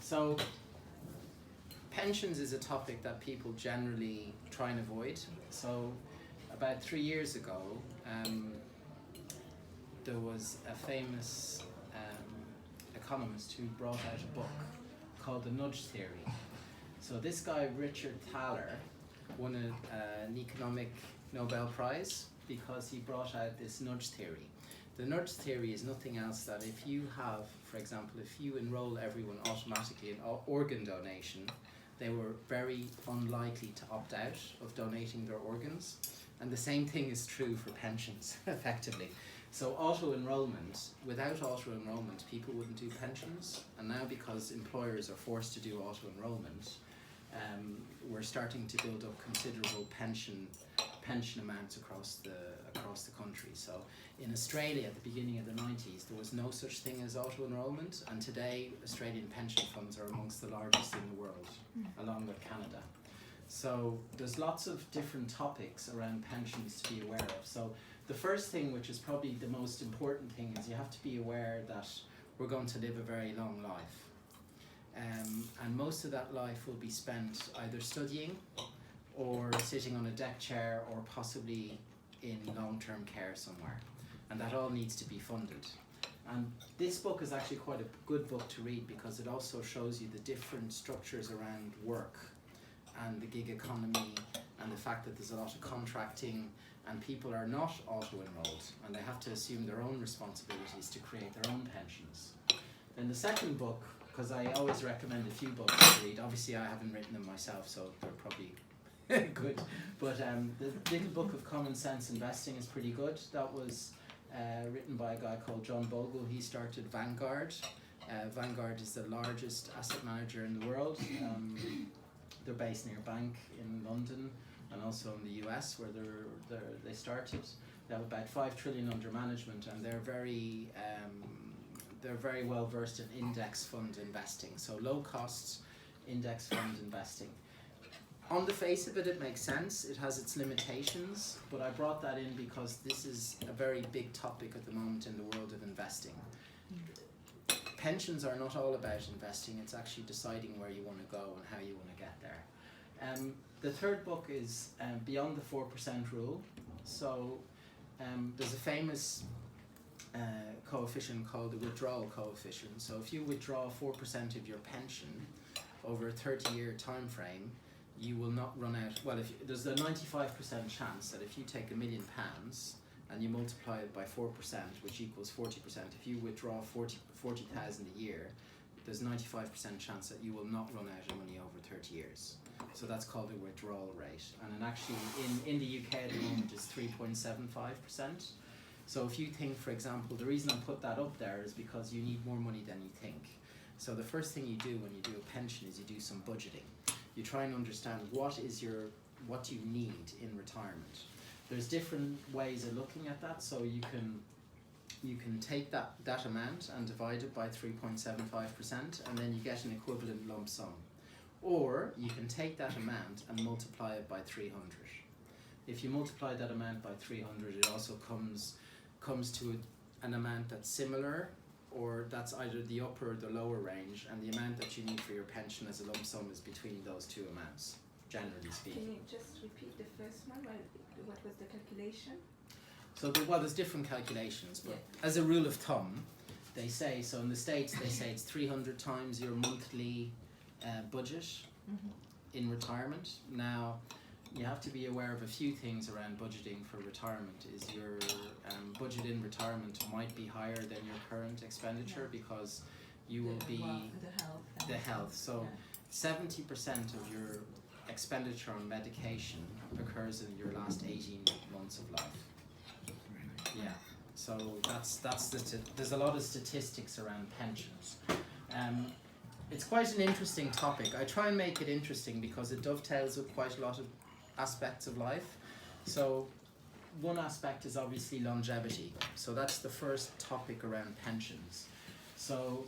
So pensions is a topic that people generally try and avoid. So about 3 years ago, there was a famous economist who brought out a book called The Nudge Theory. So this guy, Richard Thaler, won an economic Nobel Prize because he brought out this nudge theory. The nudge theory is nothing else that if you have, for example, if you enroll everyone automatically in organ donation, they were very unlikely to opt out of donating their organs. And the same thing is true for pensions, effectively. So auto-enrollment, without auto-enrollment, people wouldn't do pensions. And now because employers are forced to do auto-enrollment, we're starting to build up considerable pension amounts across the country. So in Australia at the beginning of the 90s, there was no such thing as auto-enrollment, and today Australian pension funds are amongst the largest in the world, along with Canada. So there's lots of different topics around pensions to be aware of. So the first thing, which is probably the most important thing, is you have to be aware that we're going to live a very long life. And most of that life will be spent either studying or sitting on a deck chair or possibly in long-term care somewhere. And that all needs to be funded. And this book is actually quite a good book to read because it also shows you the different structures around work and the gig economy and the fact that there's a lot of contracting and people are not auto-enrolled and they have to assume their own responsibilities to create their own pensions. Then the second book, because I always recommend a few books to read, obviously I haven't written them myself, so they're probably good, but the Little Book of Common Sense Investing is pretty good. That was written by a guy called John Bogle. He started Vanguard. Vanguard is the largest asset manager in the world. They're based near Bank in London and also in the US where they started. They have about 5 trillion under management, and they're very well versed in index fund investing. So low cost index fund investing. On the face of it, it makes sense. It has its limitations, but I brought that in because this is a very big topic at the moment in the world of investing. Pensions are not all about investing, it's actually deciding where you want to go and how you want to get there. The third book is Beyond the 4% Rule. So there's a famous coefficient called the withdrawal coefficient. So if you withdraw 4% of your pension over a 30-year time frame, you will not run out. Well, there's a 95% chance that if you take £1 million and you multiply it by 4%, which equals 40%, if you withdraw 40,000 a year, there's 95% chance that you will not run out of money over 30 years. So that's called a withdrawal rate. And actually in the UK at the moment is 3.75%. So if you think, for example, the reason I put that up there is because you need more money than you think. So the first thing you do when you do a pension is you do some budgeting. You try and understand what you need in retirement. There's different ways of looking at that. So you can take that amount and divide it by 3.75%, and then you get an equivalent lump sum. Or you can take that amount and multiply it by 300. If you multiply that amount by 300, it also comes to an amount that's similar, or that's either the upper or the lower range, and the amount that you need for your pension as a lump sum is between those two amounts, generally speaking. Can you just repeat the first one? What was the calculation? So there's different calculations, but as a rule of thumb, they say, so in the States they say it's 300 times your monthly budget in retirement. Now, you have to be aware of a few things around budgeting for retirement. Is your budget in retirement might be higher than your current expenditure because you will be the health. So 70% of your expenditure on medication occurs in your last 18 months of life. Yeah. So there's a lot of statistics around pensions. It's quite an interesting topic. I try and make it interesting because it dovetails with quite a lot of aspects of life. So one aspect is obviously longevity. So that's the first topic around pensions. So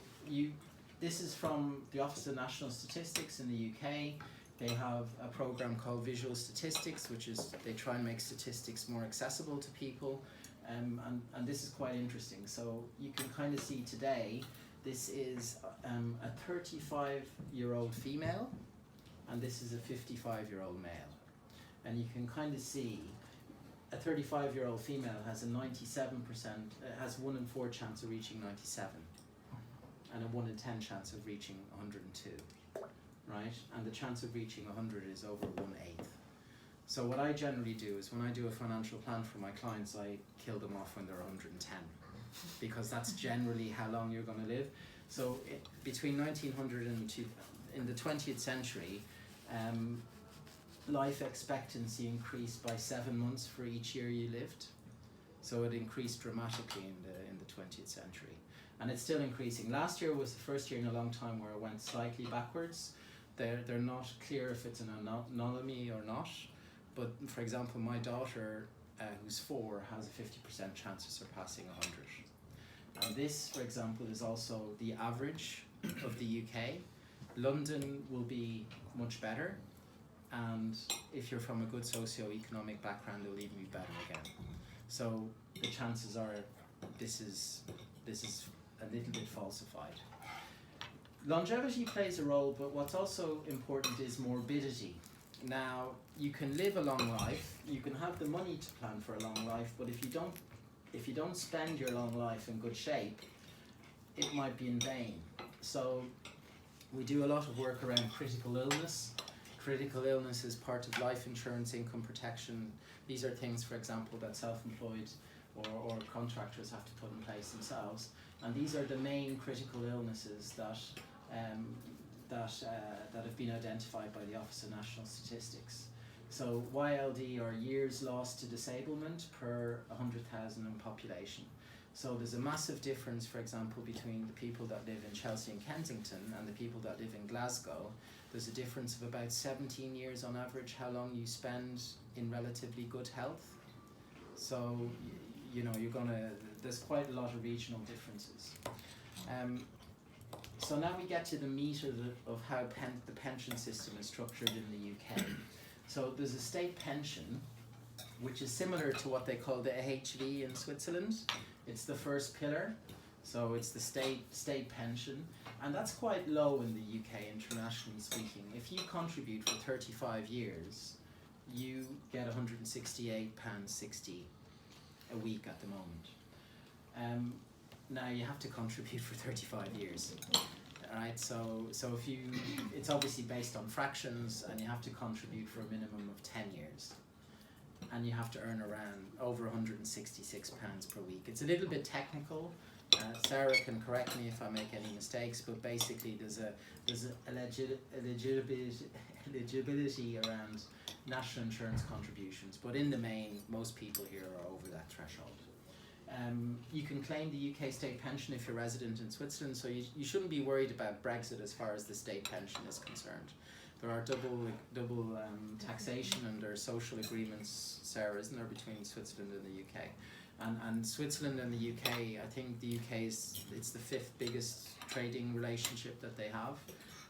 this is from the Office of National Statistics in the UK. They have a program called Visual Statistics, which is they try and make statistics more accessible to people. And this is quite interesting. So you can kind of see today, this is a 35-year-old female, and this is a 55-year-old male. And you can kind of see a 35-year-old female has a 97%, has 1 in 4 chance of reaching 97, and a 1 in 10 chance of reaching 102, right? And the chance of reaching 100 is over 1/8. So what I generally do is when I do a financial plan for my clients, I kill them off when they're 110, because that's generally how long you're going to live. So between 1900 and in the 20th century, life expectancy increased by 7 months for each year you lived. So it increased dramatically in the 20th century, and it's still increasing. Last year was the first year in a long time where it went slightly backwards. They're not clear if it's an anomaly or not, but for example, my daughter, who's 4, has a 50% chance of surpassing 100. And this, for example, is also the average of the UK. London will be much better, and if you're from a good socio-economic background, it'll even be better again. So the chances are this is a little bit falsified. Longevity plays a role, but what's also important is morbidity. Now, you can live a long life, you can have the money to plan for a long life, but if you don't spend your long life in good shape, it might be in vain. So we do a lot of work around critical illness. Critical illness is part of life insurance, income protection. These are things, for example, that self-employed or contractors have to put in place themselves. And these are the main critical illnesses that have been identified by the Office of National Statistics. So YLD are years lost to disablement per 100,000 in population. So there's a massive difference, for example, between the people that live in Chelsea and Kensington and the people that live in Glasgow. There's a difference of about 17 years on average how long you spend in relatively good health. So, you know, there's quite a lot of regional differences. So now we get to the meat of how the pension system is structured in the UK. So there's a state pension, which is similar to what they call the AHV in Switzerland. It's the first pillar, so it's the state pension, and that's quite low in the UK internationally speaking. If you contribute for 35 years, you get £168.60 a week at the moment. Now you have to contribute for 35 years. Alright, so if it's obviously based on fractions, and you have to contribute for a minimum of 10 years. And you have to earn around over £166 per week. It's a little bit technical. Sarah can correct me if I make any mistakes, but basically there's eligibility around national insurance contributions. But in the main, most people here are over that threshold. You can claim the UK state pension if you're resident in Switzerland, so you shouldn't be worried about Brexit as far as the state pension is concerned. There are double taxation, and there are social agreements, Sarah, isn't there, between Switzerland and the UK? And Switzerland and the UK, I think the UK it's the 5th biggest trading relationship that they have.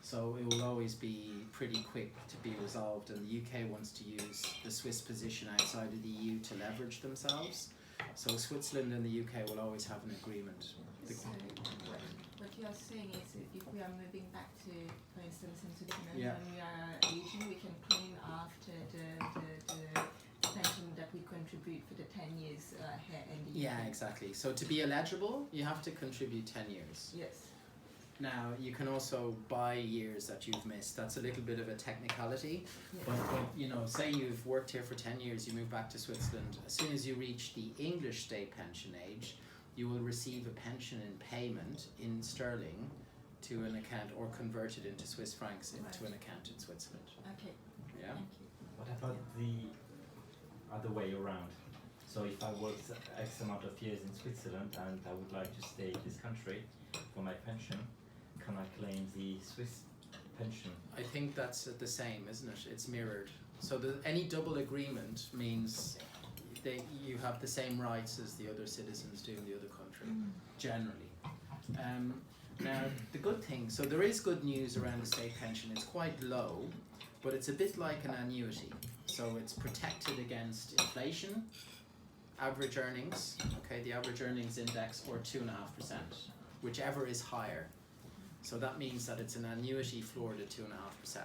So it will always be pretty quick to be resolved, and the UK wants to use the Swiss position outside of the EU to leverage themselves. So Switzerland and the UK will always have an agreement. So what you are saying is, if we are moving back to, for instance, in Switzerland, when we are aging, we can claim after the pension that we contribute for the 10 years here in the UK. Yeah, exactly. So to be eligible, you have to contribute 10 years. Yes. Now, you can also buy years that you've missed. That's a little bit of a technicality. Yes. But you know, say you've worked here for 10 years, you move back to Switzerland. As soon as you reach the English state pension age, you will receive a pension in payment in sterling to an account, or converted into Swiss francs into an account in Switzerland. Okay. Yeah. Thank you. What about the other way around? So if I worked X amount of years in Switzerland and I would like to stay in this country for my pension, can I claim the Swiss pension? I think that's the same, isn't it? It's mirrored. So any double agreement means you have the same rights as the other citizens do in the other country, generally. Now, the good thing, so there is good news around the state pension. It's quite low, but it's a bit like an annuity. So it's protected against inflation, average earnings, okay, the average earnings index, or 2.5%, whichever is higher. So that means that it's an annuity floored at 2.5%.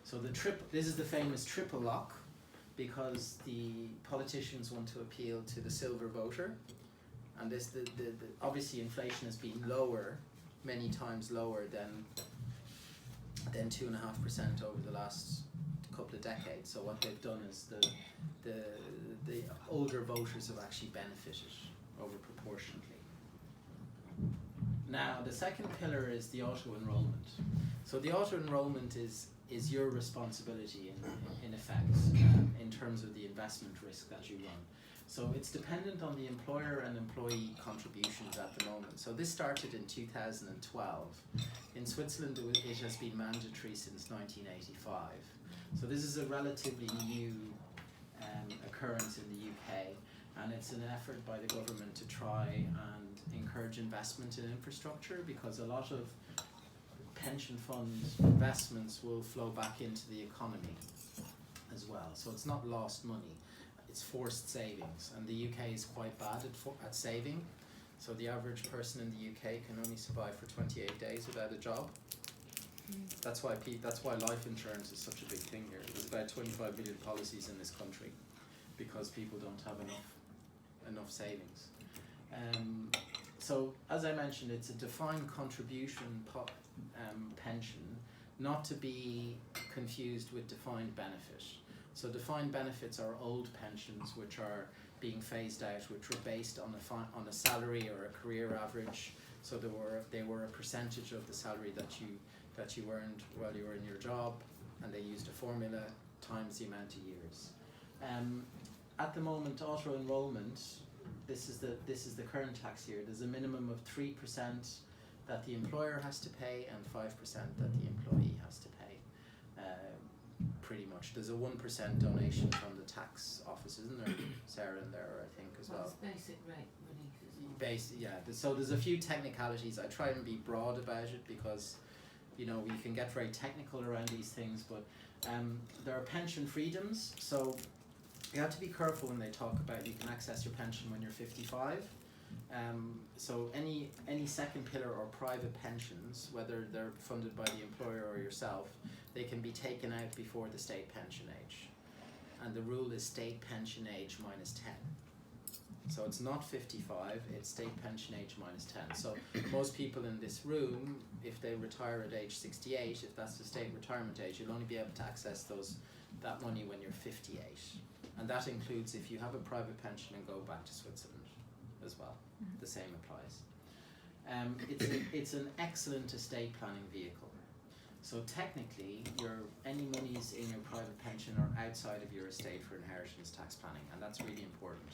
So this is the famous triple lock, because the politicians want to appeal to the silver voter, and this obviously inflation has been lower, many times lower than 2.5% over the last couple of decades. So what they've done is the older voters have actually benefited over proportionately. Now the second pillar is the auto enrollment. So the auto enrollment is your responsibility in effect, in terms of the investment risk that you run. So it's dependent on the employer and employee contributions at the moment. So this started in 2012. In Switzerland it has been mandatory since 1985. So this is a relatively new occurrence in the UK, and it's an effort by the government to try and encourage investment in infrastructure, because a lot of pension fund investments will flow back into the economy as well. So it's not lost money, it's forced savings, and the UK is quite bad at saving. So the average person in the UK can only survive for 28 days without a job. That's why life insurance is such a big thing here. There's about 25 million policies in this country because people don't have enough savings. So as I mentioned, it's a defined contribution pension, not to be confused with defined benefit. So defined benefits are old pensions which are being phased out, which were based on a salary or a career average. So they were a percentage of the salary that you earned while you were in your job, and they used a formula times the amount of years. At the moment, auto enrollment, this is the current tax year. There's a minimum of 3% that the employer has to pay and 5% that the employee has to pay. Pretty much. There's a 1% donation from the tax office, isn't there, Sarah, in there, I think, as well. It's basic rate relief as well. Yeah. So there's a few technicalities. I try and be broad about it because, you know, we can get very technical around these things, but there are pension freedoms. So you have to be careful when they talk about you can access your pension when you're 55. So any second pillar or private pensions, whether they're funded by the employer or yourself, they can be taken out before the state pension age. And the rule is state pension age minus 10. So it's not 55, it's state pension age minus 10. So most people in this room, if they retire at age 68, if that's the state retirement age, you'll only be able to access that money when you're 58. And that includes if you have a private pension and go back to Switzerland as well. The same applies. It's an excellent estate planning vehicle. So technically, any monies in your private pension are outside of your estate for inheritance tax planning, and that's really important.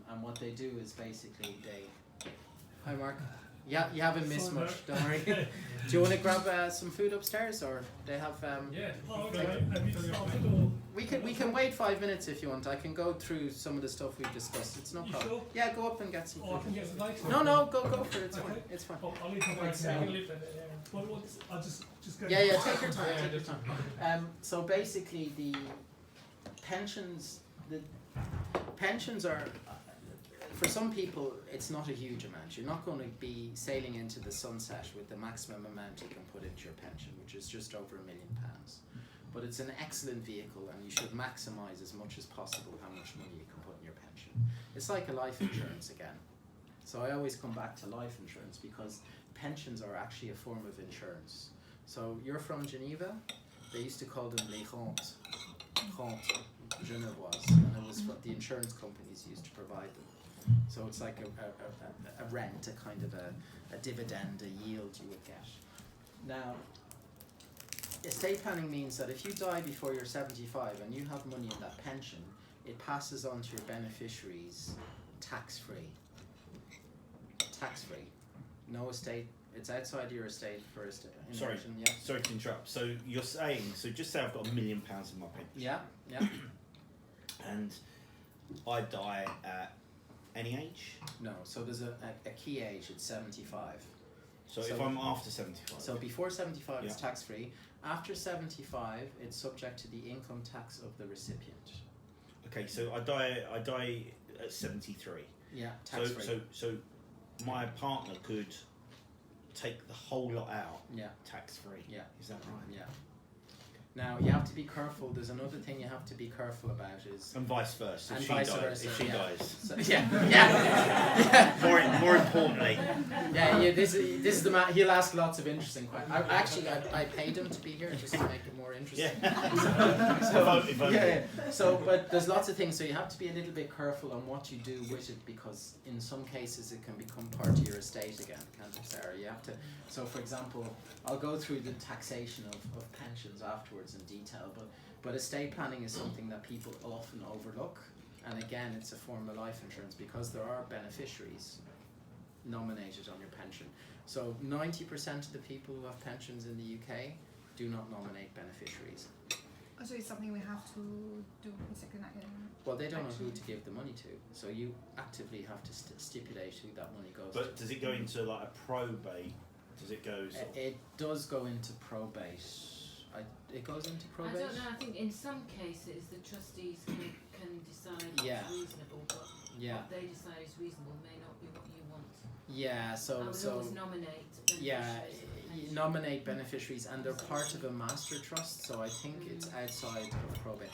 And what they do is basically Hi Mark. Yeah, you haven't missed much, don't worry. Do you want to grab some food upstairs, or they have Yeah. Oh, okay. Have you started or? We can wait 5 minutes if you want. I can go through some of the stuff we've discussed. It's no You problem. sure? Yeah, go up and get some Oh, I food. can get some later. No, go for it. It's Okay. fine. It's fine. Oh, I'll leave my bag so I can leave then. Well, I'll just go. Yeah, take your time. Take your time. So basically, the pensions are. For some people, it's not a huge amount. You're not going to be sailing into the sunset with the maximum amount you can put into your pension, which is just over £1 million. But it's an excellent vehicle, and you should maximise as much as possible how much money you can put in your pension. It's like a life insurance again. So I always come back to life insurance because pensions are actually a form of insurance. So you're from Geneva. They used to call them les rentes genevoise, and it was what the insurance companies used to provide them. So it's like a rent, a kind of a dividend, a yield you would get. Now, estate planning means that if you die before you're 75 and you have money in that pension, it passes on to your beneficiaries tax-free. Tax-free. No estate, it's outside your estate for inheritance. Yeah. Sorry to interrupt. So you're saying, just say I've got £1 million in my pension. Yeah. And I die at any age? No, so there's a key age, it's 75. So if I'm after 75? So before 75 it's Yeah. tax-free. After 75 it's subject to the income tax of the recipient. Okay, so I die at 73. Yeah, tax-free. So my partner could take the whole lot out Yeah. tax free. Yeah. Is that right? Yeah. Now you have to be careful. There's another thing you have to be careful about is And vice versa. And If she vice dies. versa, If she yeah. dies. so, yeah. More importantly. Yeah, this is the man. He'll ask lots of interesting questions. I paid him to be here just to make it more interesting. Yeah. So, yeah. So, but there's lots of things. So you have to be a little bit careful on what you do with it, because in some cases it can become part of your estate again, can't it, Sarah? You have to. So, for example, I'll go through the taxation of pensions afterwards in detail, but estate planning is something that people often overlook. And again, it's a form of life insurance because there are beneficiaries nominated on your pension. So 90% of the people who have pensions in the UK do not nominate beneficiaries. So it's something we have to do in second. Well, they don't know who to give the money to, so you actively have to stipulate who that money goes But to. does it go into like a probate? Does it go? Sort of, It does go into probate. It goes into probate. I don't know, I think in some cases the trustees can decide what's Yeah. reasonable, but Yeah, what they decide is reasonable may not be what you want. yeah. I So would always nominate yeah, beneficiaries for you pension. nominate beneficiaries, and they're part of a master trust. So I think it's outside of probate.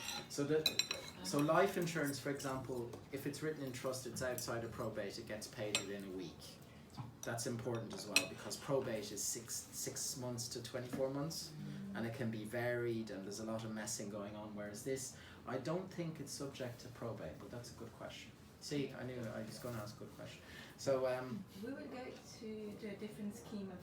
So life insurance, for example, if it's written in trust, it's outside of probate. It gets paid within a week. That's important as well, because probate is six months to 24 months, and it can be varied, and there's a lot of messing going on. Whereas this, I don't think it's subject to probate, but that's a good question. See, I knew I was going to ask a good question. So We will go to the different scheme of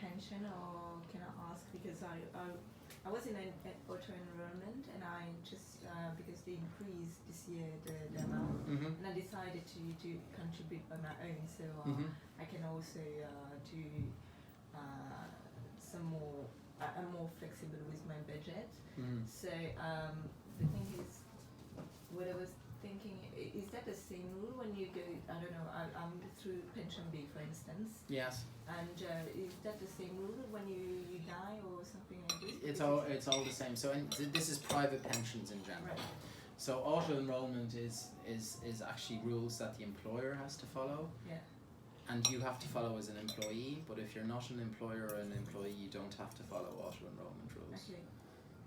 pension, or can I ask, because I was in an auto enrollment, and I just because they increased this year the amount, and I decided to contribute on my own, so I can also do some more. I'm more flexible with my budget. So the thing is, what I was thinking, is that the same rule when you go? I don't know. I'm through Pension B, for instance. yes, And is that the same rule when you die or something like this? it's all the same. So this is private pensions in general. Right. So auto enrollment is actually rules that the employer has to follow. Yeah. And you have to follow as an employee, but if you're not an employer or an employee, you don't have to follow auto enrollment rules. Okay.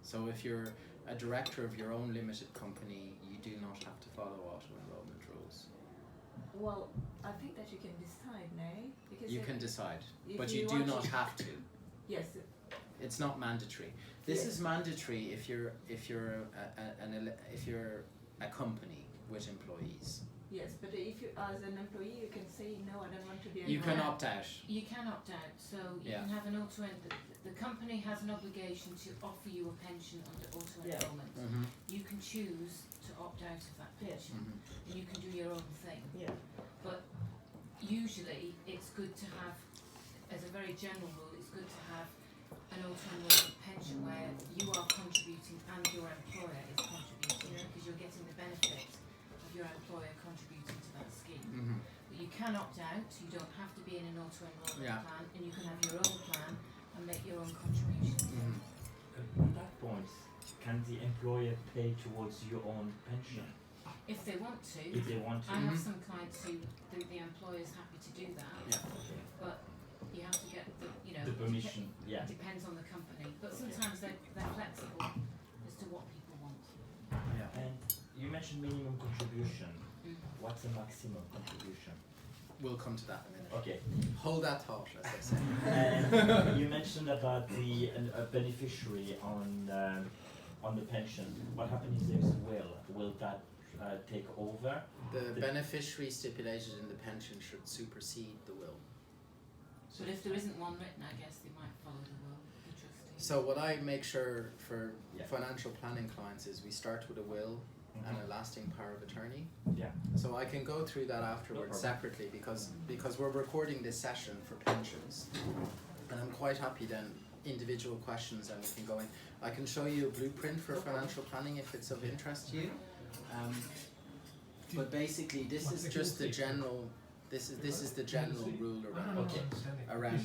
So if you're a director of your own limited company, you do not have to follow auto enrollment rules. Well, I think that you can decide, no? Because You can decide, if but you do want not to- have to. Yes. It's not mandatory. This Yes. is mandatory if you're a company with employees. Yes, but if you, as an employee, you can say no. I don't want to be. You can enrolled. opt out. You can opt out, so you Yeah. can have an auto. The company has an obligation to offer you a pension under auto Yeah. enrollment. You can choose to opt out of that pension, and you can do your own thing. Yeah. But usually, it's good to have, as a very general rule, it's good to have an auto enrollment pension where you are contributing and your employer is contributing, because you're getting the benefit of your employer contributing to that scheme. But you can opt out. You don't have to be in an auto enrollment Yeah. plan, and you can have your own plan and make your own contributions. At that point, can the employer pay towards your own pension If they want to. if they want to? I have some clients who the employer's happy to do that, Okay. but you have to get The permission, yeah. It depends on the company, but sometimes they're flexible as to what people want. And you mentioned minimum contribution. Mm. What's the maximum contribution? We'll come to that in a minute. Okay. Hold that thought, as I say. And you mentioned about the a beneficiary on the pension. What happens if there's a will? Will that take over? The beneficiary stipulated in the pension should supersede the will. But if there isn't one written, I guess they might follow the will, the trustee. So what I make sure for Yeah. financial planning clients is we start with a will and a lasting power of attorney. Yeah. So I can go through that afterwards problem. separately because we're recording this session for pensions, and I'm quite happy then individual questions and we can go in. I can show you a blueprint for financial planning if it's of interest to you. But basically this is just the general. This is the general rule around.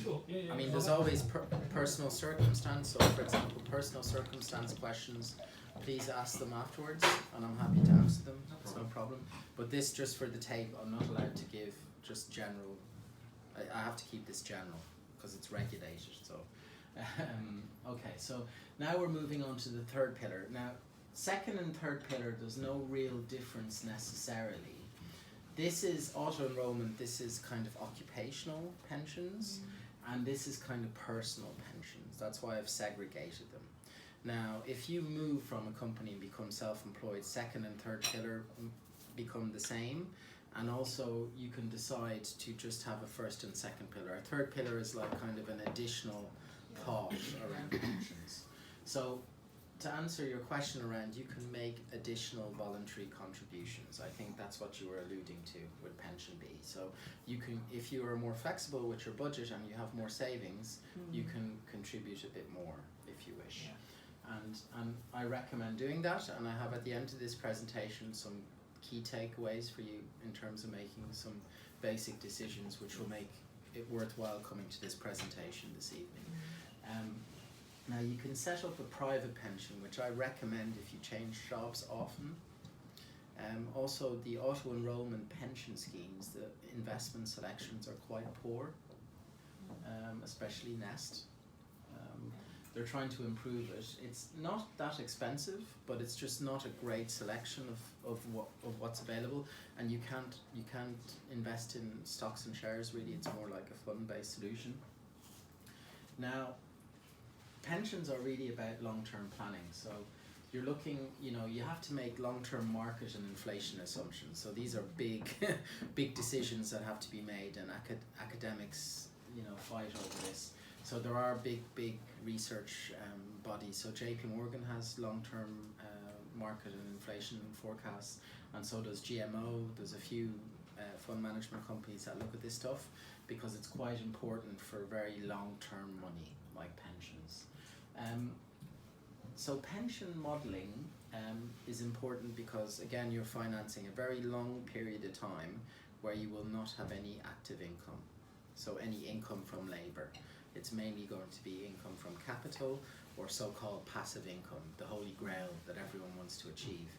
I mean, there's always personal circumstance. So, for example, personal circumstance questions, please ask them afterwards, and I'm happy to answer them. It's no problem. But this, just for the tape, I'm not allowed to give just general. I have to keep this general. because it's regulated. So, okay, so now we're moving on to the third pillar. Now, second and third pillar, there's no real difference necessarily. This is auto-enrollment, this is kind of occupational pensions, and this is kind of personal pensions. That's why I've segregated them. Now, if you move from a company and become self-employed, second and third pillar become the same, and also you can decide to just have a first and second pillar. A third pillar is like kind of an additional thought around pensions. So to answer your question around, you can make additional voluntary contributions. I think that's what you were alluding to with Pension B. So you can, if you are more flexible with your budget and you have more savings, you can contribute a bit more if you wish. And I recommend doing that, and I have at the end of this presentation some key takeaways for you in terms of making some basic decisions which will make it worthwhile coming to this presentation this evening. Now you can set up a private pension, which I recommend if you change jobs often. Also the auto-enrollment pension schemes, the investment selections are quite poor, especially Nest. They're trying to improve it. It's not that expensive, but it's just not a great selection of what's available, and you can't invest in stocks and shares really. It's more like a fund-based solution. Now, pensions are really about long-term planning. So you're looking, you have to make long-term market and inflation assumptions. So these are big, big decisions that have to be made, and academics, fight over this. So there are big research bodies. So JP Morgan has long-term market and inflation forecasts, and so does GMO. There's a few fund management companies that look at this stuff because it's quite important for very long-term money like pensions. So pension modelling is important because, again, you're financing a very long period of time where you will not have any active income. So any income from labour. It's mainly going to be income from capital or so-called passive income, the holy grail that everyone wants to achieve.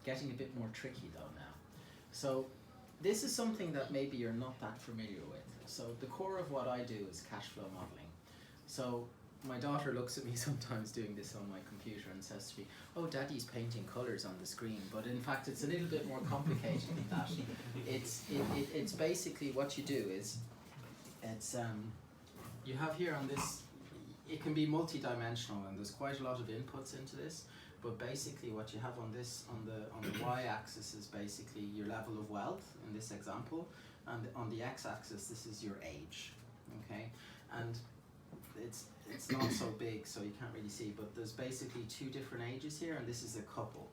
Getting a bit more tricky though now. So this is something that maybe you're not that familiar with. So the core of what I do is cash flow modelling. So my daughter looks at me sometimes doing this on my computer and says to me, "Oh, Daddy's painting colours on the screen," but in fact it's a little bit more complicated than that. It's basically what you do is, you have here on this, it can be multi-dimensional and there's quite a lot of inputs into this, but basically what you have on this, on the y-axis is basically your level of wealth in this example, and on the x-axis this is your age, okay? And it's not so big so you can't really see, but there's basically two different ages here, and this is a couple,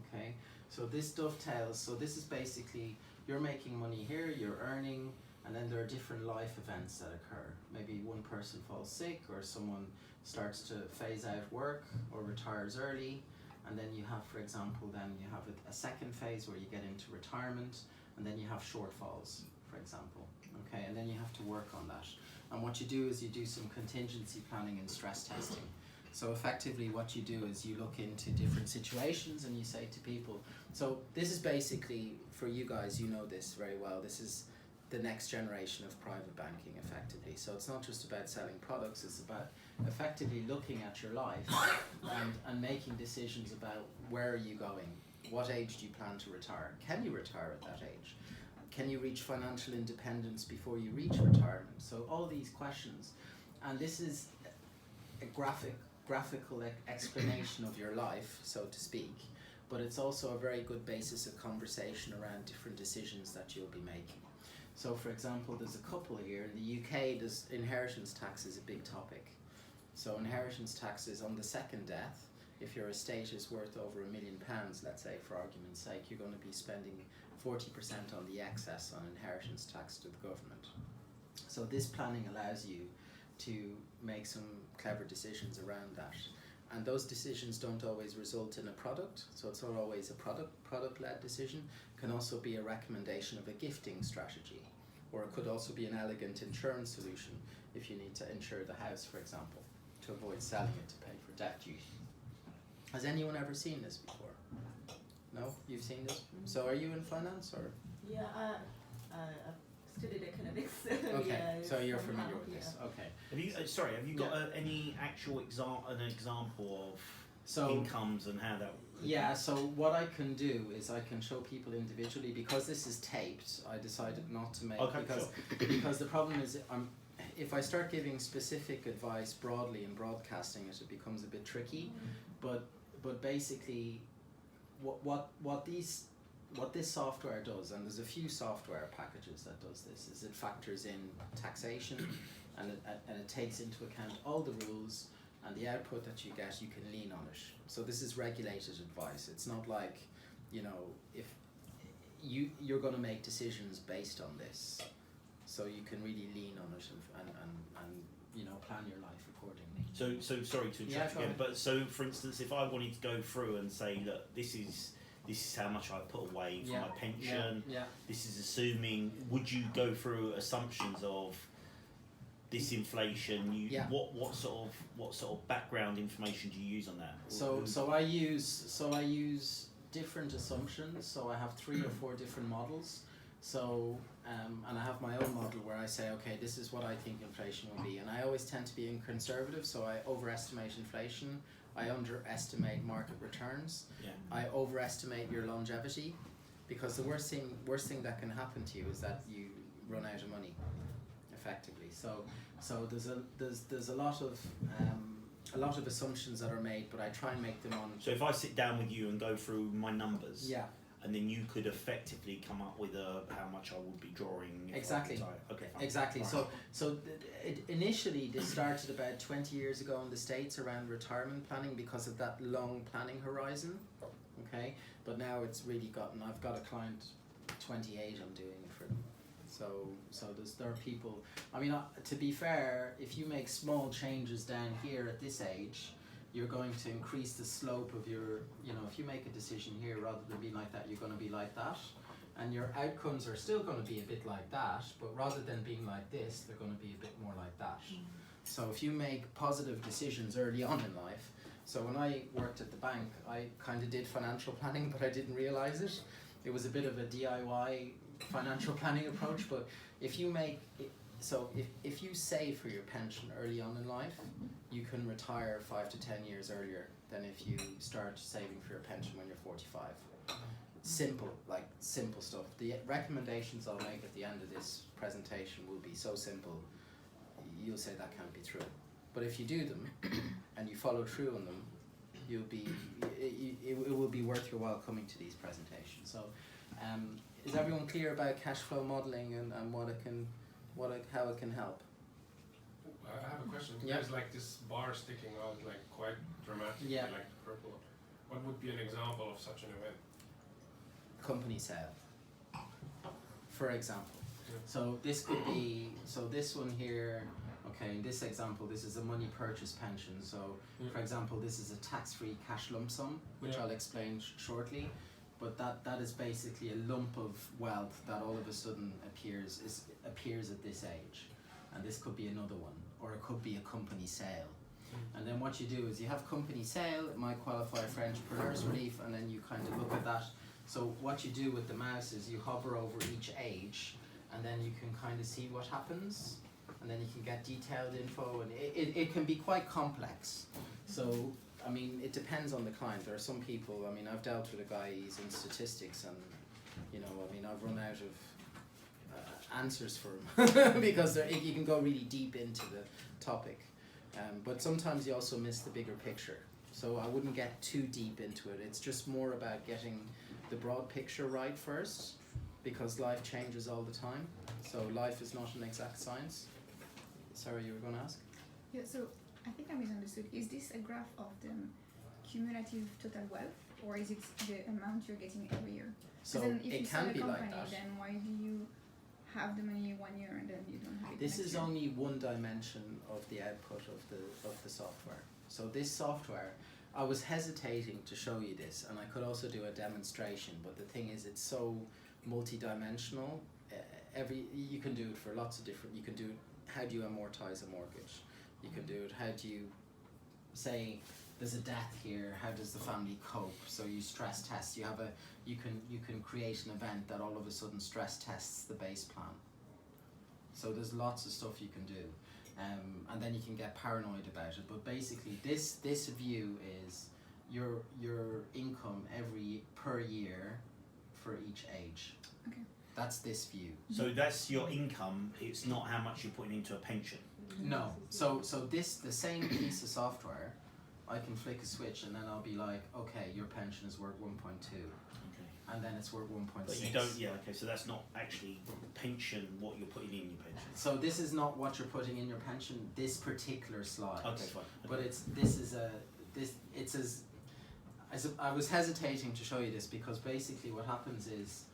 okay? So this dovetails, so this is basically, you're making money here, you're earning, and then there are different life events that occur. Maybe one person falls sick, or someone starts to phase out work or retires early, and then you have, for example, then you have a second phase where you get into retirement, and then you have shortfalls, for example, okay? And then you have to work on that. And what you do is you do some contingency planning and stress testing. So effectively what you do is you look into different situations and you say to people, so this is basically, for you guys, you know this very well, this is the next generation of private banking effectively. So it's not just about selling products, it's about effectively looking at your life and making decisions about where are you going, what age do you plan to retire, can you retire at that age, can you reach financial independence before you reach retirement. So all these questions, and this is a graphical explanation of your life, so to speak, but it's also a very good basis of conversation around different decisions that you'll be making. So for example, there's a couple here. In the UK, inheritance tax is a big topic. So inheritance tax is on the second death. If your estate is worth over £1 million, let's say for argument's sake, you're going to be spending 40% on the excess on inheritance tax to the government. So this planning allows you to make some clever decisions around that. And those decisions don't always result in a product, so it's not always a product-led decision. It can also be a recommendation of a gifting strategy, or it could also be an elegant insurance solution if you need to insure the house, for example, to avoid selling it to pay for debt duty. Has anyone ever seen this before? No? You've seen this? So are you in finance, or? Yeah, I've studied economics. Okay, yeah, so you're somehow, familiar with this. yeah. Okay. Have you? Sorry, have you got any actual an example of So incomes and how that? yeah, so what I can do is I can show people individually. Because this is taped, I decided not to make because the problem is if I start giving specific advice broadly in broadcasting it, it becomes a bit tricky. But basically, what this software does, and there's a few software packages that does this, is it factors in taxation, and it takes into account all the rules, and the output that you get, you can lean on it. So this is regulated advice. It's not like, you know, if you're going to make decisions based on this, so you can really lean on it and you know, plan your life accordingly. So sorry to interrupt again, but so for instance, if I wanted to go through and say, look, this is how much I put away for my pension. This is assuming. Would you go through assumptions of this inflation? What sort of background information do you use on that? So I use different assumptions. So I have 3 or 4 different models. So and I have my own model where I say, okay, this is what I think inflation will be, and I always tend to be conservative. So I overestimate inflation. I underestimate market returns. I overestimate your longevity, because the worst thing that can happen to you is that you run out of money, effectively. So there's a lot of assumptions that are made, but I try and make them on. So if I sit down with you and go through my numbers, and then you could effectively come up with how much I would be drawing. Exactly. Okay. Fine. Exactly. Right. So initially this started about 20 years ago in the States around retirement planning because of that long planning horizon. Okay. But now it's really gotten. I've got a client, 28. I'm doing it for them. So there are people. I mean, to be fair, if you make small changes down here at this age, you're going to increase the slope of your, you know, if you make a decision here, rather than being like that, you're going to be like that. And your outcomes are still going to be a bit like that, but rather than being like this, they're going to be a bit more like that. So if you make positive decisions early on in life, so when I worked at the bank, I kind of did financial planning, but I didn't realize it. It was a bit of a DIY financial planning approach, but if you make it, so if you save for your pension early on in life, you can retire 5 to 10 years earlier than if you start saving for your pension when you're 45. Simple stuff. The recommendations I'll make at the end of this presentation will be so simple, you'll say that can't be true. But if you do them and you follow through on them, it will be worth your while coming to these presentations. So, is everyone clear about cash flow modelling and how it can help? I have a question. Yeah. There's like this bar sticking out, like quite dramatically, like the purple. What would be an example of such an event? Company sale, for example. So this could be, so this one here, okay, in this example, this is a money purchase pension. So for example, this is a tax-free cash lump sum, which I'll explain shortly. But that is basically a lump of wealth that all of a sudden appears at this age. And this could be another one, or it could be a company sale. And then what you do is you have company sale, it might qualify for entrepreneur's relief, and then you kind of look at that. So what you do with the mouse is you hover over each age, and then you can kind of see what happens, and then you can get detailed info, and it can be quite complex. So, I mean, it depends on the client. There are some people, I mean, I've dealt with a guy, he's in statistics, and, you know, I mean, I've run out of answers for him because you can go really deep into the topic. But sometimes you also miss the bigger picture. So I wouldn't get too deep into it. It's just more about getting the broad picture right first, because life changes all the time. So life is not an exact science. Sorry, you were going to ask? Yeah, so I think I misunderstood. Is this a graph of the cumulative total wealth, or is it the amount you're getting every year? So then if it you sell can a be company, like that. then why do you have the money 1 year and then you don't have it This next is year? only one dimension of the output of the software. So this software, I was hesitating to show you this, and I could also do a demonstration, but the thing is it's so multi-dimensional. You can do it for lots of different, you can do it, how do you amortize a mortgage? You can do it, how do you say there's a death here, how does the family cope? So you stress test, you can create an event that all of a sudden stress tests the base plan. So there's lots of stuff you can do, and then you can get paranoid about it. But basically, this view is your income per year for each age. Okay. That's this view. So that's your income. It's not how much you're putting into a pension. No. So the same piece of software, I can flick a switch and then I'll be like, okay, your pension is worth 1.2. And then it's worth 1.6. But you don't, yeah, okay, so that's not actually pension, what you're putting in your pension. So this is not what you're putting in your pension, this particular slide. Okay, fine. But I was hesitating to show you this because basically what happens is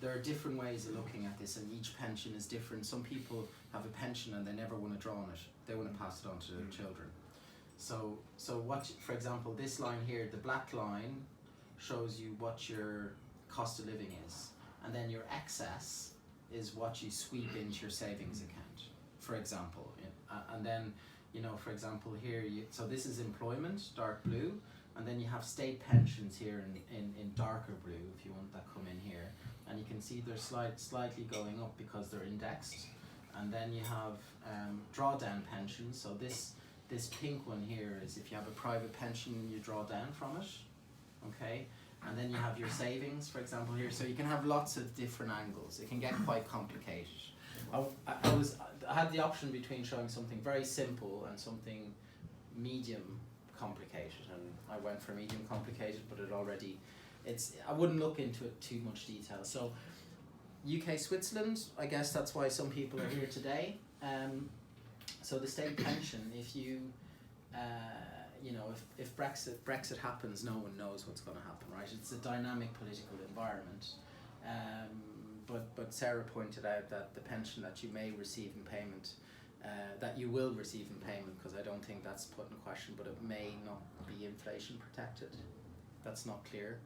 there are different ways of looking at this, and each pension is different. Some people have a pension and they never want to draw on it. They want to pass it on to their children. So what, for example, this line here, the black line shows you what your cost of living is, and then your excess is what you sweep into your savings account, for example. And then, for example, here, so this is employment, dark blue, and then you have state pensions here in darker blue, if you want that come in here. And you can see they're slightly going up because they're indexed. And then you have drawdown pensions. So this pink one here is if you have a private pension, you draw down from it, okay? And then you have your savings, for example, here. So you can have lots of different angles. It can get quite complicated. I had the option between showing something very simple and something medium complicated, and I went for medium complicated, but I wouldn't look into it too much detail. So UK, Switzerland, I guess that's why some people are here today. So the state pension, if you, if Brexit happens, no one knows what's going to happen, right? It's a dynamic political environment. But Sarah pointed out that the pension that you may receive in payment, that you will receive in payment, because I don't think that's put in question, but it may not be inflation protected. That's not clear,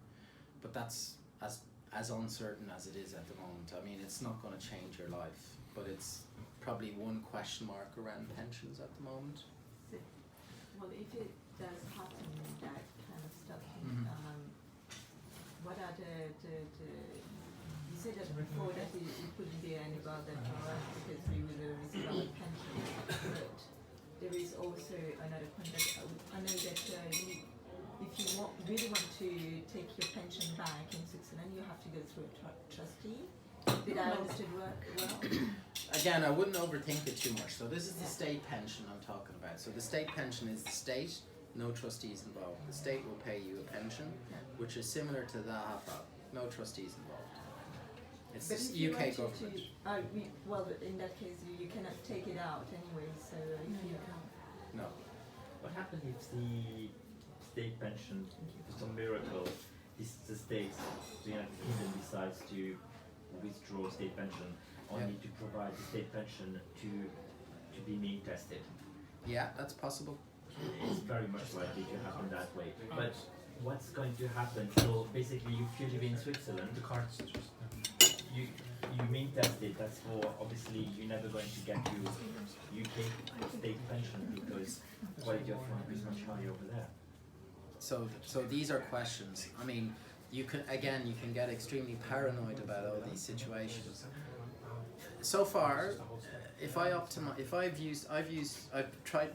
but that's as uncertain as it is at the moment. I mean, it's not going to change your life, but it's probably one question mark around pensions at the moment. Well, if it does happen, that kind of stuff, what are the you said that before that it couldn't be any bother for us because we will receive our pension, but there is also another point that I know that if you really want to take your pension back in Switzerland, you have to go through a trustee. Did I understand well? Again, I wouldn't overthink it too much. So this is the state pension I'm talking about. So the state pension is the state, no trustees involved. The state will pay you a pension, which is similar to the AFA, no trustees involved. It's but the UK government. Well, in that case, you cannot take it out anyway, so you can't. No. What happens if the state pension, for some miracle, the state, the United Kingdom decides to withdraw state pension, only to provide the state pension to be mean tested? Yeah, that's possible. It's very much likely to happen that way. But what's going to happen? So basically, if you live in Switzerland, The cards just. you mean tested. That's for obviously you're never going to get your UK state pension because quality of life is much higher over there. So these are questions. I mean, you can get extremely paranoid about all these situations. So far,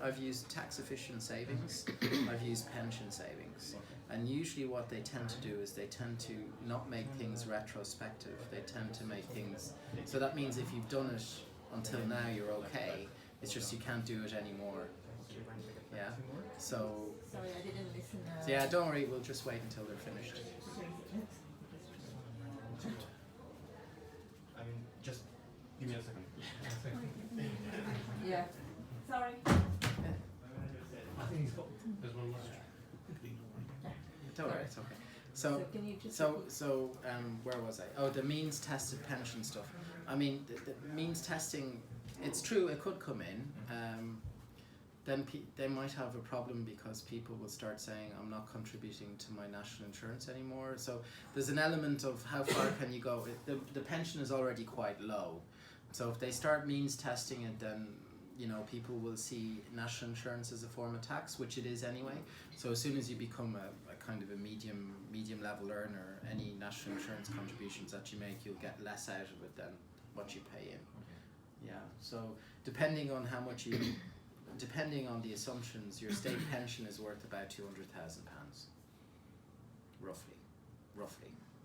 I've used tax efficient savings, I've used pension savings, and usually what they tend to do is they tend to not make things retrospective. They tend to make things, so that means if you've done it until now, you're okay. It's just you can't do it anymore. Yeah. So. Sorry, I didn't listen. Yeah, don't worry. We'll just wait until they're finished. I mean, just give me a second. Yeah. Sorry. I think he's got. There's one more. Don't worry, it's okay. So can you just Where was I? Oh, the means tested pension stuff. I mean, the means testing. It's true, it could come in. Then they might have a problem because people will start saying, I'm not contributing to my national insurance anymore. So there's an element of how far can you go. The pension is already quite low. So if they start means testing it, then people will see national insurance as a form of tax, which it is anyway. So as soon as you become a kind of a medium level earner, any national insurance contributions that you make, you'll get less out of it than what you pay in. Yeah. So depending on how much you, depending on the assumptions, your state pension is worth about £200,000, roughly.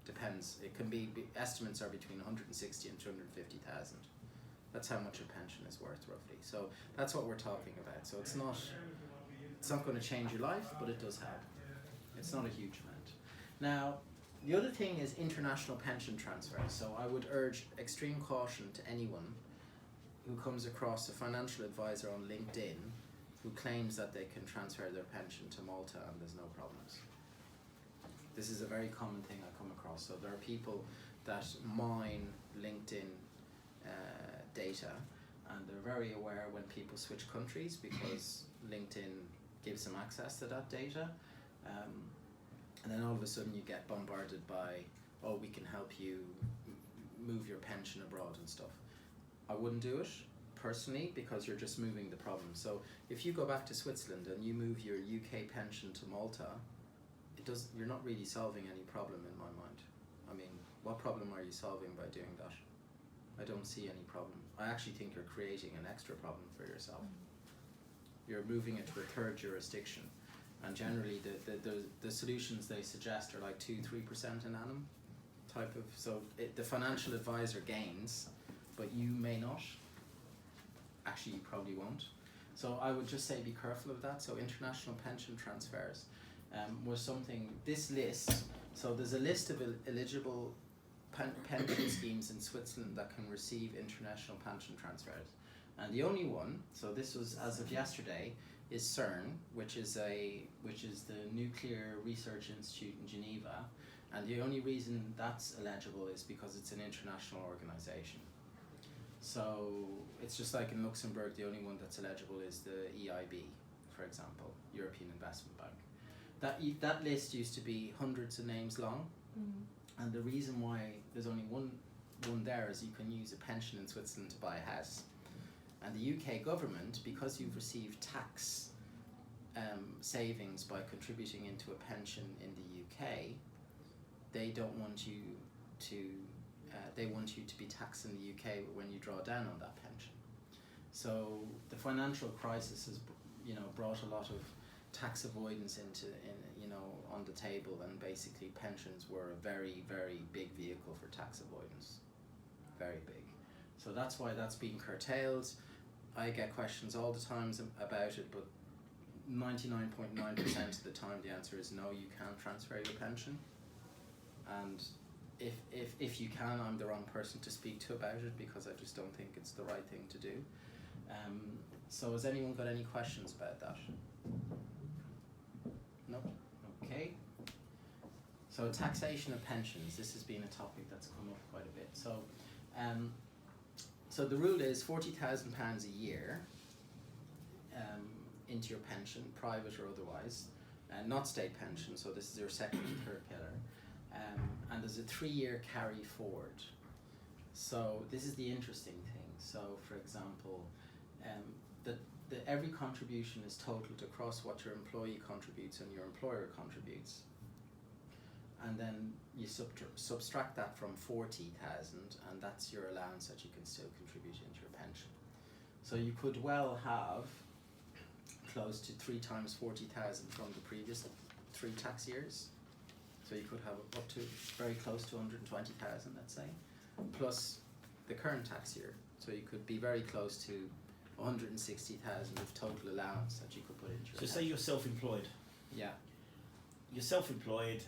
Depends. It can be, estimates are between 160 and 250,000. That's how much a pension is worth, roughly. So that's what we're talking about. So it's not going to change your life, but it does help. It's not a huge amount. Now, the other thing is international pension transfers. So I would urge extreme caution to anyone who comes across a financial advisor on LinkedIn who claims that they can transfer their pension to Malta and there's no problems. This is a very common thing I come across. So there are people that mine LinkedIn data, and they're very aware when people switch countries because LinkedIn gives them access to that data. And then all of a sudden you get bombarded by, oh, we can help you move your pension abroad and stuff. I wouldn't do it personally because you're just moving the problem. So if you go back to Switzerland and you move your UK pension to Malta, you're not really solving any problem in my mind. I mean, what problem are you solving by doing that? I don't see any problem. I actually think you're creating an extra problem for yourself. You're moving it to a third jurisdiction. And generally the solutions they suggest are like 2-3% an annum type of, so the financial advisor gains, but you may not. Actually, you probably won't. So I would just say be careful of that. So international pension transfers was something, this list, so there's a list of eligible pension schemes in Switzerland that can receive international pension transfers. And the only one, so this was as of yesterday, is CERN, which is the Nuclear Research Institute in Geneva, and the only reason that's eligible is because it's an international organization. So it's just like in Luxembourg, the only one that's eligible is the EIB, for example, European Investment Bank. That list used to be hundreds of names long, and the reason why there's only one there is you can use a pension in Switzerland to buy a house. And the UK government, because you've received tax savings by contributing into a pension in the UK, they don't want you to, they want you to be taxed in the UK when you draw down on that pension. So the financial crisis has, brought a lot of tax avoidance on the table, and basically pensions were a very, very big vehicle for tax avoidance. Very big. So that's why that's being curtailed. I get questions all the time about it, but 99.9% of the time the answer is no, you can't transfer your pension. And if you can, I'm the wrong person to speak to about it because I just don't think it's the right thing to do. So has anyone got any questions about that? No? Okay. So taxation of pensions, this has been a topic that's come up quite a bit. So the rule is £40,000 a year into your pension, private or otherwise, not state pension, so this is your second and third pillar. And there's a 3-year carry forward. So this is the interesting thing. So for example, every contribution is totaled across what your employee contributes and your employer contributes. And then you subtract that from 40,000, and that's your allowance that you can still contribute into your pension. So you could well have close to 3 times 40,000 from the previous 3 tax years. So you could have up to very close to 120,000, let's say, plus the current tax year. So you could be very close to 160,000 of total allowance that you could put into your pension. So say you're self-employed. Yeah. You're self-employed,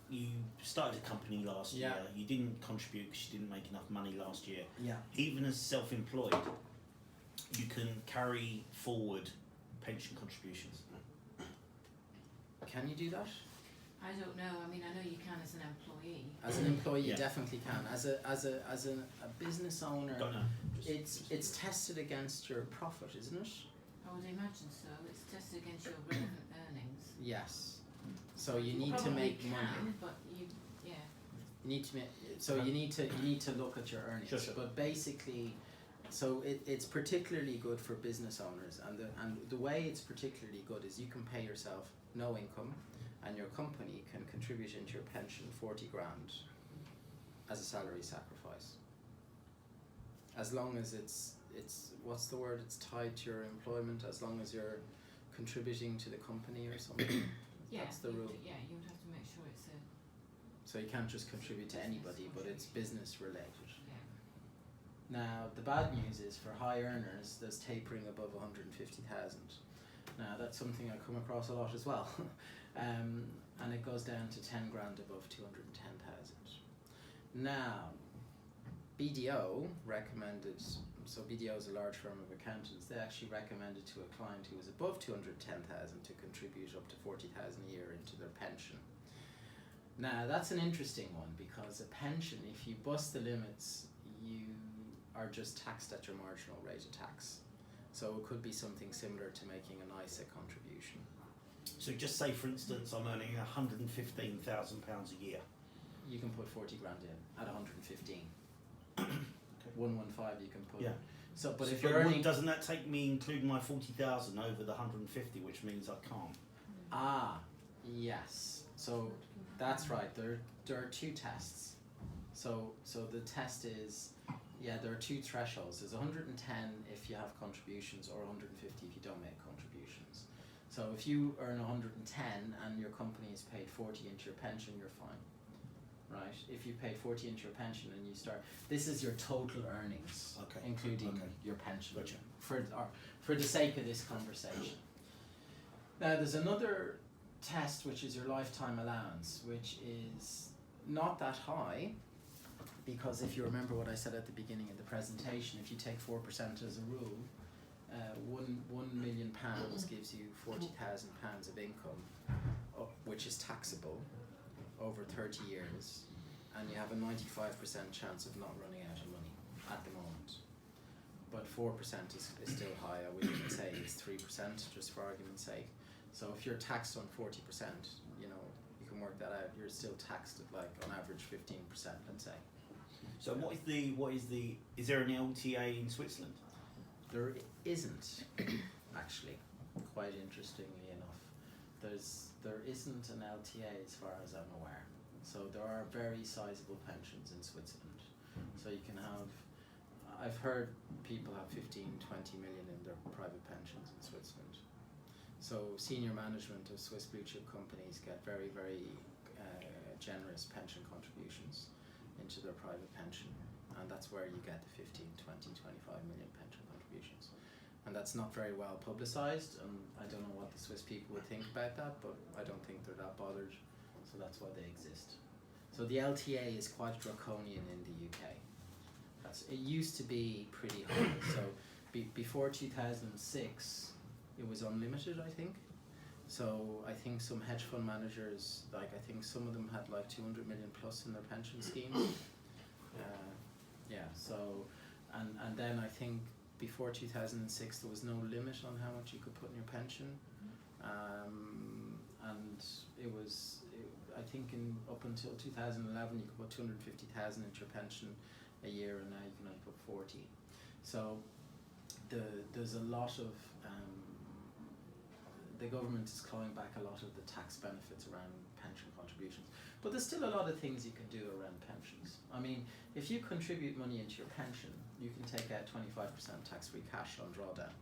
you started a company last year, you didn't contribute because you didn't make enough money last year. Yeah. Even as self-employed, you can carry forward pension contributions. Can you do that? I don't know. I mean, I know you can as an employee. As an employee, you Yeah. definitely can. As a business owner, Don't know. it's tested against your profit, isn't it? I would imagine so. It's tested against your relevant earnings. Yes. So you need to Probably make can, money. but you You need to make, so you need to look at your earnings. Sure. But basically, so it's particularly good for business owners, and the way it's particularly good is you can pay yourself no income, and your company can contribute into your pension 40 grand as a salary sacrifice. as long as it's what's the word? It's tied to your employment. As long as you're contributing to the company or something. That's the rule. Yeah, you would have to make sure it's a. So you can't just contribute to anybody, but it's business related. Yeah. Now the bad news is for high earners, there's tapering above 150,000. Now that's something I come across a lot as well, and it goes down to 10 grand above 210,000. Now, BDO recommended. So BDO is a large firm of accountants. They actually recommended to a client who was above 210,000 to contribute up to 40,000 a year into their pension. Now that's an interesting one because a pension, if you bust the limits, you are just taxed at your marginal rate of tax. So it could be something similar to making an ISA contribution. So just say, for instance, I'm earning £115,000 a year. You can put 40 grand in at 115. 115 you can put. Yeah. So, but if you're earning, doesn't that take me, including my 40,000, over the 150, which means I can't? Ah, yes. So that's right. There are two tests. So the test is, there are two thresholds. There's 110 if you have contributions, or 150 if you don't make contributions. So if you earn 110 and your company has paid 40 into your pension, you're fine. Right? If you paid 40 into your pension and you start, this is your total earnings, including your pension. Gotcha. For the sake of this conversation. Now there's another test which is your lifetime allowance, which is not that high, because if you remember what I said at the beginning of the presentation, if you take 4% as a rule, £1 million gives you £40,000 of income, which is taxable over 30 years, and you have a 95% chance of not running out of money at the moment. But 4% is still high. I would even say it's 3%, just for argument's sake. So if you're taxed on 40%, you can work that out. You're still taxed at on average 15%, let's say. So is there an LTA in Switzerland? There isn't, actually, quite interestingly enough. There isn't an LTA as far as I'm aware. So there are very sizable pensions in Switzerland. So you can have, I've heard people have 15, 20 million in their private pensions in Switzerland. So senior management of Swiss blue chip companies get very, very generous pension contributions into their private pension. And that's where you get the 15, 20, 25 million pension contributions. And that's not very well publicised, and I don't know what the Swiss people would think about that, but I don't think they're that bothered, so that's why they exist. So the LTA is quite draconian in the UK. It used to be pretty high, so before 2006 it was unlimited, I think. So I think some hedge fund managers, I think some of them had 200 million plus in their pension schemes. And then I think before 2006 there was no limit on how much you could put in your pension, and I think up until 2011 you could put 250,000 into your pension a year, and now you can only put 40. So there's a lot of the government is clawing back a lot of the tax benefits around pension contributions, but there's still a lot of things you can do around pensions. I mean, if you contribute money into your pension, you can take out 25% tax-free cash on drawdown.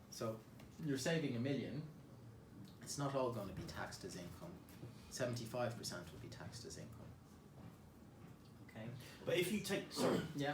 So you're saving $1 million. It's not all going to be taxed as income. 75% will be taxed as income. Okay. But if you take, yeah,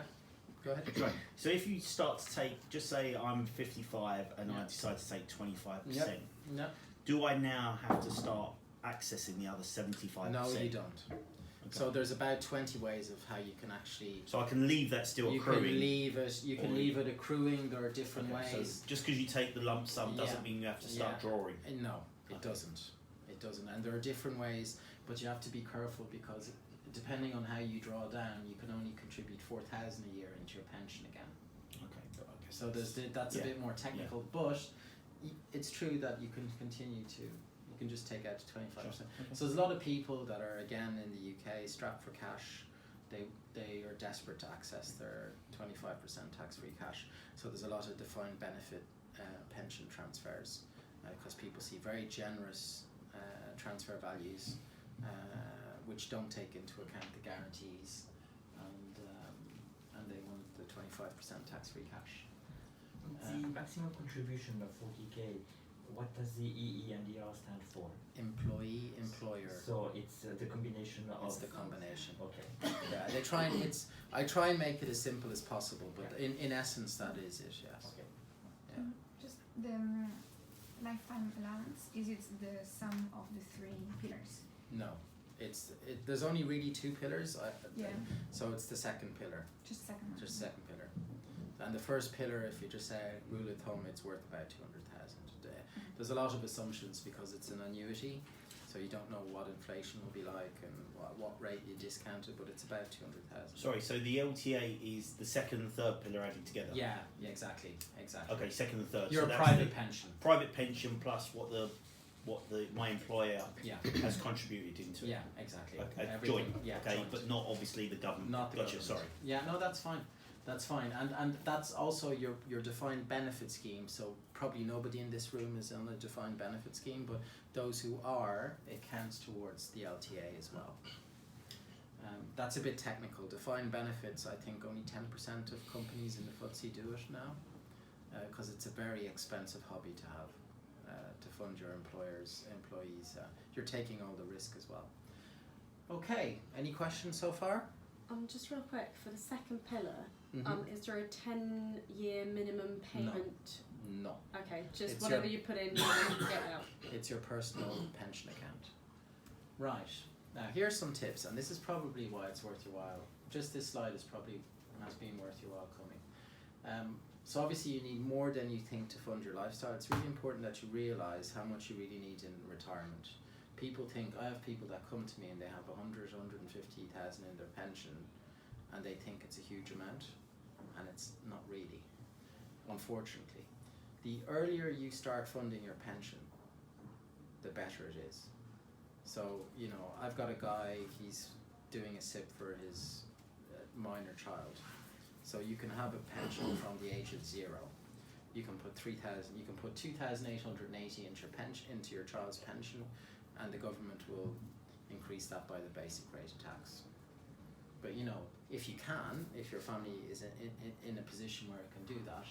go ahead. Right. So if you start to take, just say I'm 55 and I decide to take 25%. Yep. Do I now have to start accessing the other 75%? No, you don't. Okay. So there's about 20 ways of how you can actually. So I can leave that still accruing. You can leave it accruing. There are different ways. So just because you take the lump sum doesn't mean you have to start drawing. No, it doesn't. It doesn't. And there are different ways, but you have to be careful because depending on how you draw down, you can only contribute 4,000 a year into your pension again. Okay. So that's a bit more technical, but it's true that you can continue to. You can just take out to 25%. Okay. So there's a lot of people that are again in the UK strapped for cash. They are desperate to access their 25% tax-free cash. So there's a lot of defined benefit pension transfers because people see very generous transfer values which don't take into account the guarantees, and they want the 25% tax-free cash. The maximum contribution of 40k, what does the EE and ER stand for? Employee, employer. So it's the combination of. It's the combination. Okay. Yeah, they try and I try and make it as simple as possible, but in essence that is it. Yes. Okay. Yeah. Just the lifetime allowance, is it the sum of the 3 pillars? No, there's only really 2 pillars. Yeah. So it's the second pillar. Just second one. Just second pillar. And the first pillar, if you just say rule of thumb, it's worth about 200,000 a day. There's a lot of assumptions because it's an annuity, so you don't know what inflation will be like and what rate you discount it, but it's about 200,000. Sorry, so the LTA is the second and third pillar added together? Yeah, exactly. Okay, second and third. Your so that's private pension. Private pension plus what my employer has contributed into it. Yeah, exactly. Joint. Yeah, okay, joint. but not obviously the government. Not the gotcha, government. sorry. Yeah, no, that's fine. That's fine, and that's also your defined benefit scheme. So probably nobody in this room is on a defined benefit scheme, but those who are, it counts towards the LTA as well. That's a bit technical. Defined benefits, I think only 10% of companies in the FTSE do it now, because it's a very expensive hobby to have, to fund your employees. You're taking all the risk as well. Okay, any questions so far? Just real quick, for the second pillar, Mm-hmm. is there a 10-year minimum payment? No. Okay, just It's whatever your- you put in, you get out. It's your personal pension account. Right. Now here's some tips, and this is probably why it's worth your while. Just this slide has been worth your while coming. So obviously you need more than you think to fund your lifestyle. It's really important that you realise how much you really need in retirement. People think, I have people that come to me and they have 150,000 in their pension, and they think it's a huge amount, and it's not really, unfortunately. The earlier you start funding your pension, the better it is. So, I've got a guy, he's doing a SIP for his minor child. So you can have a pension from the age of 0. You can put 2,880 into your child's pension, and the government will increase that by the basic rate of tax. But if you can, if your family is in a position where it can do that,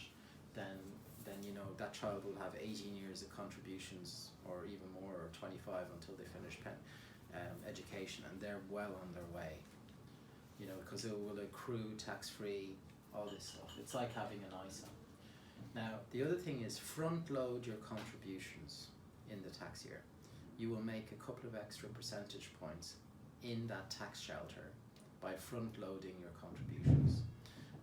then that child will have 18 years of contributions, or even more, or 25 until they finish education, and they're well on their way. Because it will accrue tax-free, all this stuff. It's like having an ISA. Now, the other thing is front load your contributions in the tax year. You will make a couple of extra percentage points in that tax shelter by front loading your contributions.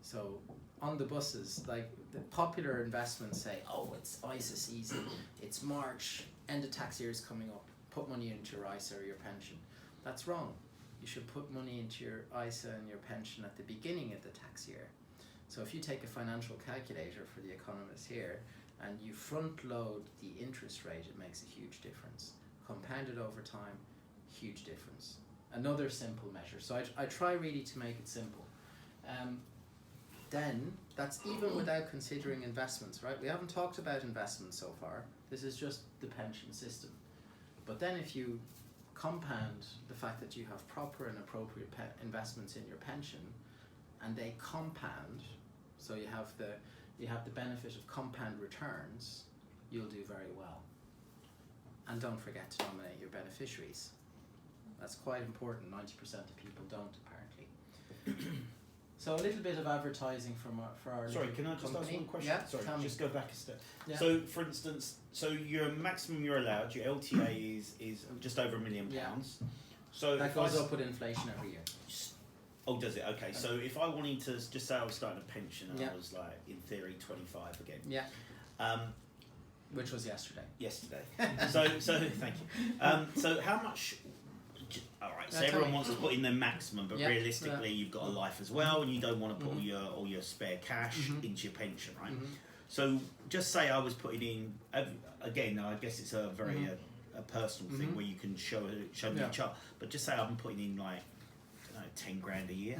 So on the buses, like the popular investments say, oh, it's ISA season, it's March, end of tax year is coming up, put money into your ISA or your pension. That's wrong. You should put money into your ISA and your pension at the beginning of the tax year. So if you take a financial calculator for the economists here, and you front load the interest rate, it makes a huge difference. Compounded over time, huge difference. Another simple measure. So I try really to make it simple. Then, that's even without considering investments, right? We haven't talked about investments so far. This is just the pension system. But then if you compound the fact that you have proper and appropriate investments in your pension, and they compound, so you have the benefit of compound returns, you'll do very well. And don't forget to nominate your beneficiaries. That's quite important. 90% of people don't, apparently. So a little bit of advertising for our Sorry, can I just company? ask one question? Yeah, sorry, just go back a step. Yeah. So, for instance, your maximum you're allowed, your LTA is just over £1 million. Yeah. So that if goes up with inflation every year. Oh, does it? Okay. So if I wanted to just say I was starting a pension and Yeah. I was like, in theory, 25 again. Yeah. Which was yesterday. Yesterday. so thank you. So how much? All right. So everyone wants to put in their maximum, but realistically, you've got a life as well, and you don't want to put all your spare cash into your pension, right? So just say I was putting in again. I guess it's a very a personal thing where you can show me a chart. But just say I'm putting in like 10 grand a year.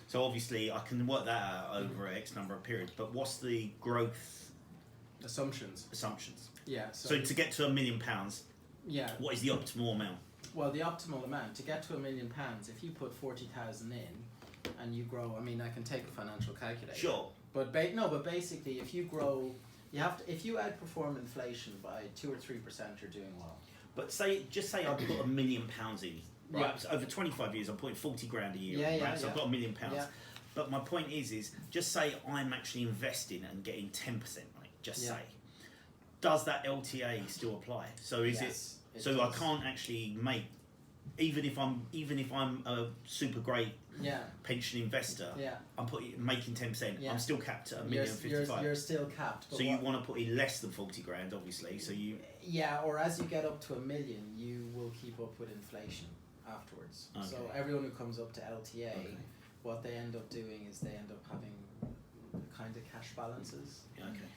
So obviously I can work that out over X number of periods. But what's the growth assumptions? Yeah. So to get to £1 million, what is the optimal amount? Well, the optimal amount to get to £1 million, if you put 40,000 in and you grow, I mean, I can take a financial calculator. Sure. But basically, if you grow, if you outperform inflation by 2 or 3%, you're doing well. But just say I put £1 million in. Right. Yeah. So over 25 years, I'm putting 40 grand a year. Yeah, right? So I've got £1 million. Yeah. But my point is just say I'm actually investing and getting 10%, mate. Just say. Does that LTA still apply? So is it so does. I can't actually make, even if I'm a super great pension investor, I'm making 10%. I'm still capped at £1,055,000. You're still capped. So you want to put in less than 40 grand, obviously. So you. Yeah, or as you get up to $1 million, you will keep up with inflation afterwards. Okay. So everyone who comes up to LTA, what they end up doing is they end up having kind of cash balances. Okay.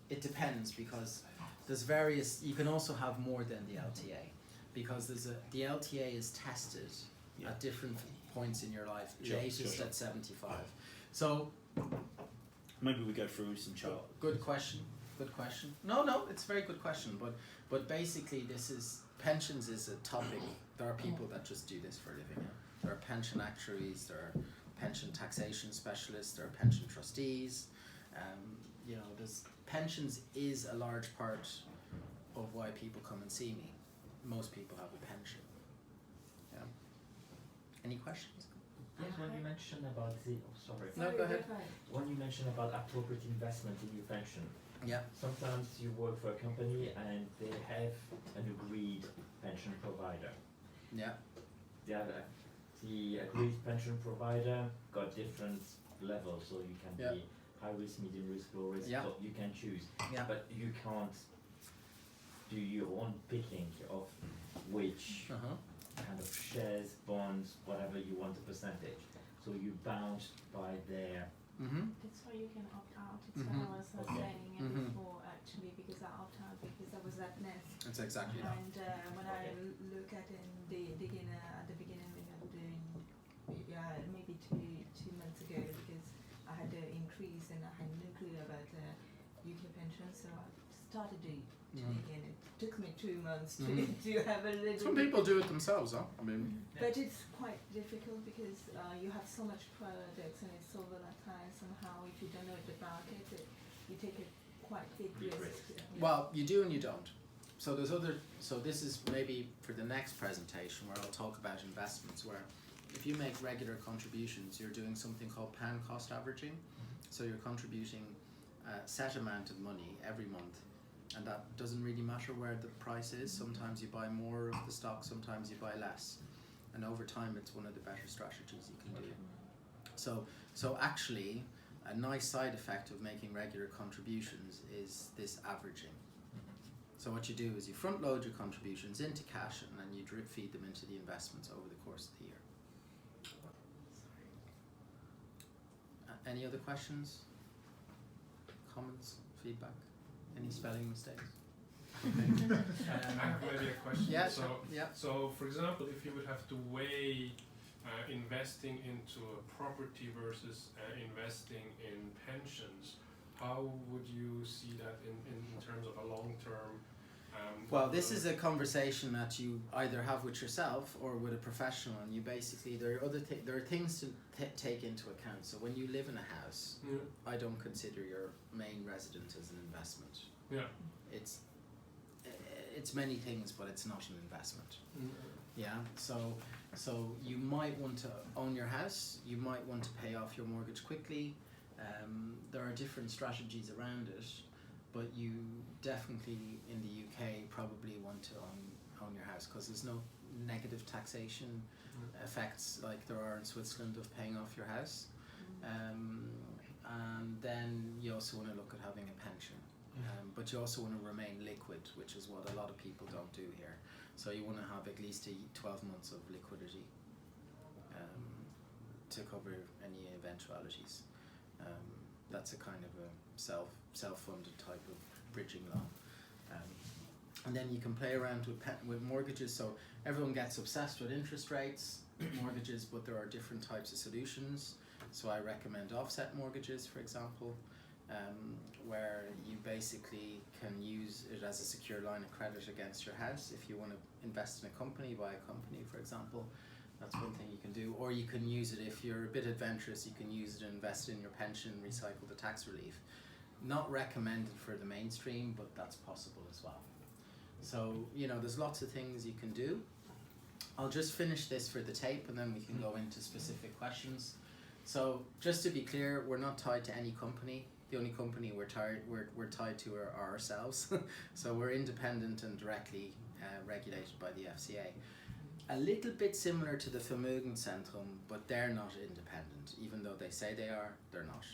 It depends, because there's various. You can also have more than the LTA, because the LTA is tested at different points in your life. Latest at 75. So maybe we go through some chart. Good question. No, it's a very good question. But basically, pensions is a topic. There are people that just do this for a living. There are pension actuaries. There are pension taxation specialists. There are pension trustees. Pensions is a large part of why people come and see me. Most people have a pension. Yeah. Any questions? Yes, when you mentioned about No, go ahead. When you mentioned about appropriate investment in your pension, sometimes you work for a company and they have an agreed pension provider. Yeah. The agreed pension provider got different levels, so you can be high risk, medium risk, low risk. So you can choose, but you can't do your own picking of which kind of shares, bonds, whatever you want a percentage. So you're bound by their. That's why you can opt out. It's what I was saying before, actually, because I opt out because I was at Nest. That's exactly that. And when I look at it at the beginning, we had maybe two months ago, because I had an increase and I had no clue about UK pension, so I started to again. It took me 2 months to have a little. Some people do it themselves, huh? I mean. But it's quite difficult because you have so much products and it's so volatile. Somehow, if you don't know the market, you take a quite big risk. Well, you do and you don't. So this is maybe for the next presentation where I'll talk about investments, where if you make regular contributions, you're doing something called pound cost averaging. So you're contributing a set amount of money every month, and that doesn't really matter where the price is. Sometimes you buy more of the stock, sometimes you buy less, and over time it's one of the better strategies you can do. So actually, a nice side effect of making regular contributions is this averaging. So what you do is you front load your contributions into cash, and then you drip feed them into the investments over the course of the year. Any other questions, comments, feedback? Any spelling mistakes? I have maybe a question. So, for example, if you would have to weigh investing into a property versus investing in pensions, how would you see that in terms of a long-term? Well, this is a conversation that you either have with yourself or with a professional, and you basically there are things to take into account. So when you live in a house, I don't consider your main residence as an investment. Yeah. It's many things, but it's not an investment. Yeah. So you might want to own your house. You might want to pay off your mortgage quickly. There are different strategies around it, but you definitely in the UK probably want to own your house, because there's no negative taxation effects like there are in Switzerland of paying off your house. And then you also want to look at having a pension. But you also want to remain liquid, which is what a lot of people don't do here. So you want to have at least 12 months of liquidity to cover any eventualities. That's a kind of a self-funded type of bridging loan. And then you can play around with mortgages. So everyone gets obsessed with interest rates, mortgages, but there are different types of solutions. So I recommend offset mortgages, for example, where you basically can use it as a secure line of credit against your house. If you want to invest in a company, buy a company, for example, That's one thing you can do. Or you can use it, if you're a bit adventurous, you can use it and invest in your pension, recycle the tax relief. Not recommended for the mainstream, but that's possible as well. So, you know, there's lots of things you can do. I'll just finish this for the tape and then we can go into specific questions. So, just to be clear, we're not tied to any company. The only company we're tied to are ourselves. So we're independent and directly regulated by the FCA. A little bit similar to the Vermögenszentrum, but they're not independent. Even though they say they are, they're not.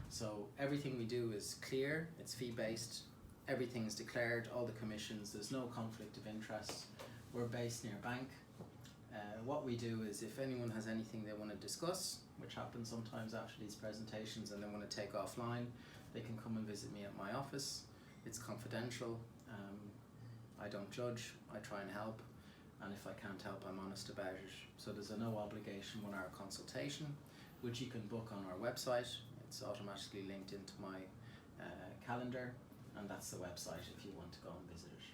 So everything we do is clear, it's fee-based, everything is declared, all the commissions, there's no conflict of interest. We're based near bank. What we do is if anyone has anything they want to discuss, which happens sometimes after these presentations, and they want to take offline, they can come and visit me at my office. It's confidential. I don't judge, I try and help, and if I can't help, I'm honest about it. So there's a no obligation 1 hour consultation, which you can book on our website. It's automatically linked into my calendar, and that's the website if you want to go and visit it.